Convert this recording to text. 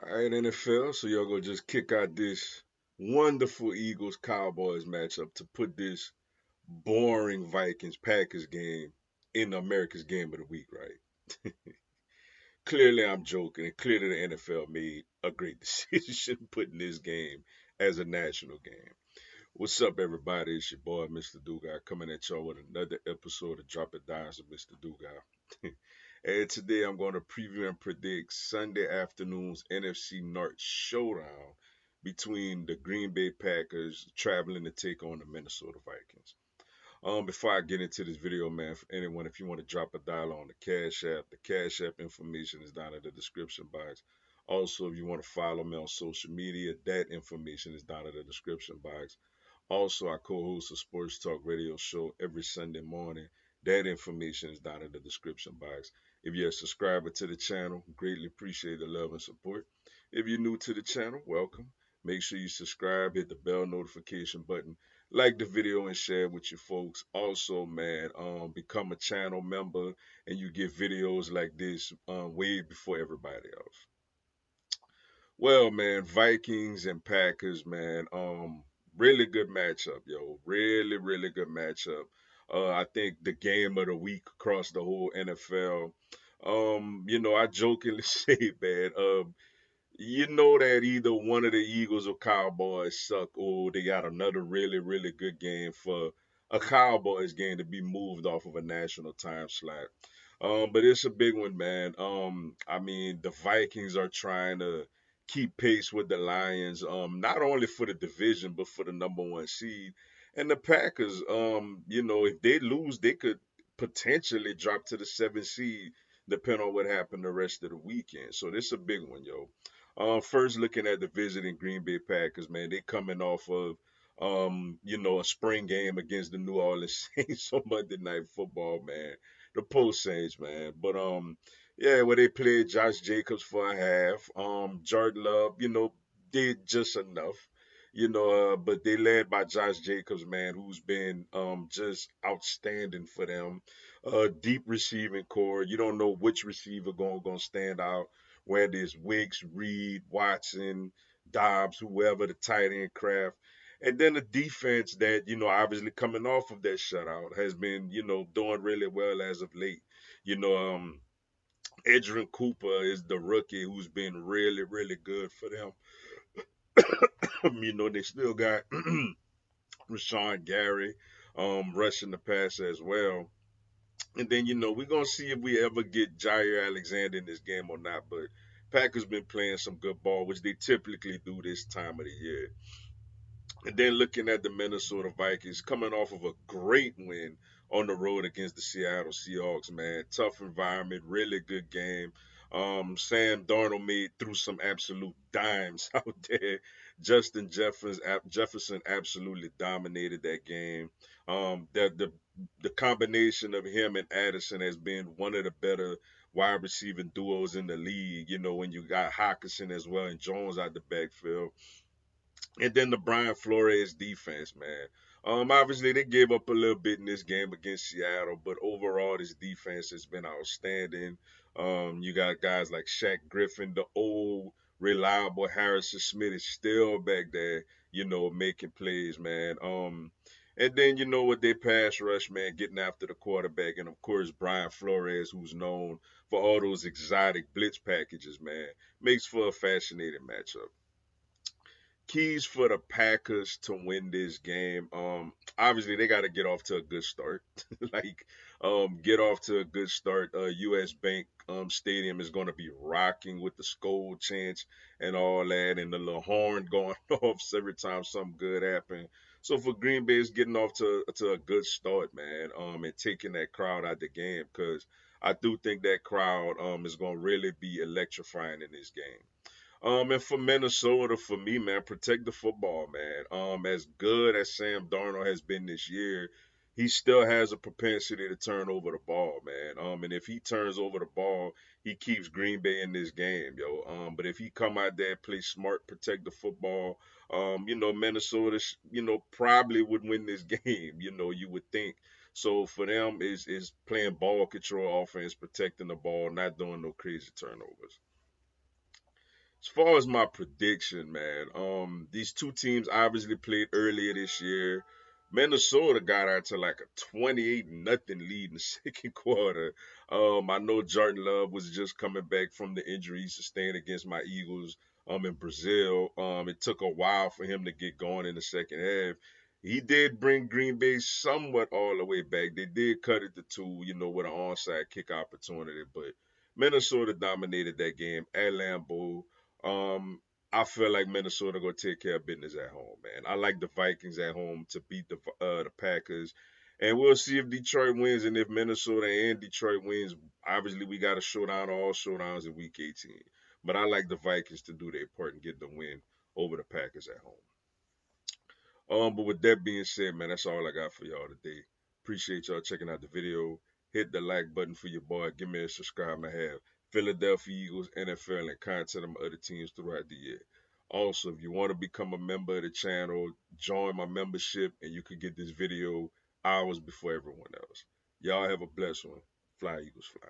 All right, NFL. So y'all gonna just kick out this wonderful Eagles Cowboys matchup to put this boring Vikings Packers game in America's game of the week, right? Clearly, I'm joking, and clearly the NFL made a great decision putting this game as a national game. What's up, everybody? It's your boy, Mr. Dugai, coming at y'all with another episode of Drop It Dimes with Mr. Dugai. And today I'm going to preview and predict Sunday afternoon's NFC North showdown between the Green Bay Packers traveling to take on the Minnesota Vikings. Before I get into this video, man, for anyone, if you want to drop a dollar on the Cash App information is down in the description box. Also, if you want to follow me on social media, that information is down in the description box. Also, I co-host a sports talk radio show every Sunday morning. That information is down in the description box. If you're a subscriber to the channel, greatly appreciate the love and support. If you're new to the channel, welcome. Make sure you subscribe, hit the bell notification button, like the video, and share it with your folks. Also, man, become a channel member, and you get videos like this way before everybody else. Well, man, Vikings and Packers, man. Really good matchup, yo. Really, really good matchup. I think the game of the week across the whole NFL. I jokingly say, man, you know that either one of the Eagles or Cowboys suck, or they got another really, really good game for a Cowboys game to be moved off of a national time slot. But it's a big one, man. I mean, the Vikings are trying to keep pace with the Lions, not only for the division but for the number one seed. And the Packers, if they lose, they could potentially drop to the seventh seed, depending on what happened the rest of the weekend. So this is a big one, yo. First, looking at the visiting Green Bay Packers, man, they coming off of a spring game against the New Orleans Saints on Monday Night Football, man. The post Saints, man. But yeah, where they played Josh Jacobs for a half. Jordan Love, did just enough. But they led by Josh Jacobs, man, who's been just outstanding for them. Deep receiving core. You don't know which receiver gonna stand out, whether it's Wicks, Reed, Watson, Dobbs, whoever the tight end craft. And then the defense that, obviously coming off of that shutout has been, doing really well as of late. You know, Edrin Cooper is the rookie who's been really, really good for them. They still got Rashawn Gary rushing the pass as well. And then, we're going to see if we ever get Jair Alexander in this game or not. But Packers been playing some good ball, which they typically do this time of the year. And then looking at the Minnesota Vikings coming off of a great win on the road against the Seattle Seahawks, man. Tough environment, really good game. Sam Darnold made through some absolute dimes out there. Jefferson absolutely dominated that game. The combination of him and Addison has been one of the better wide receiving duos in the league. When you got Hawkinson as well and Jones out the backfield. And then the Brian Flores defense, man. Obviously they gave up a little bit in this game against Seattle, but overall this defense has been outstanding. You got guys like Shaq Griffin, the old reliable Harrison Smith is still back there, making plays, man. And then what they pass rush, man, getting after the quarterback, and of course Brian Flores, who's known for all those exotic blitz packages, man, makes for a fascinating matchup. Keys for the Packers to win this game. Obviously they got to get off to a good start. Get off to a good start. US Bank Stadium is going to be rocking with the Skull chants and all that, and the little horn going off every time something good happens. So for Green Bay, it's getting off to a good start, man. And taking that crowd out the game, because I do think that crowd is going to really be electrifying in this game. And for Minnesota, for me, man, protect the football, man. As good as Sam Darnold has been this year, he still has a propensity to turn over the ball, man. And if he turns over the ball, he keeps Green Bay in this game, yo. But if he come out there, play smart, protect the football, Minnesota, probably would win this game. You would think. So for them, is playing ball control offense, protecting the ball, not doing no crazy turnovers. As far as my prediction, man, these two teams obviously played earlier this year. Minnesota got out to like a 28 nothing lead in the second quarter. I know Jordan Love was just coming back from the injury he sustained against my Eagles in Brazil. It took a while for him to get going in the second half. He did bring Green Bay somewhat all the way back. They did cut it to two, with an onside kick opportunity, but Minnesota dominated that game at Lambeau. um, I feel like Minnesota gonna take care of business at home, man. I like the Vikings at home to beat the Packers, and we'll see if Detroit wins and if Minnesota and Detroit wins. Obviously, we got a showdown, all showdowns in Week 18. But I like the Vikings to do their part and get the win over the Packers at home. But with that being said, man, that's all I got for y'all today. Appreciate y'all checking out the video. Hit the like button for your boy. Give me a subscribe. I have Philadelphia Eagles, NFL, and content of my other teams throughout the year. Also, if you want to become a member of the channel, join my membership, and you could get this video hours before everyone else. Y'all have a blessed one. Fly Eagles, fly.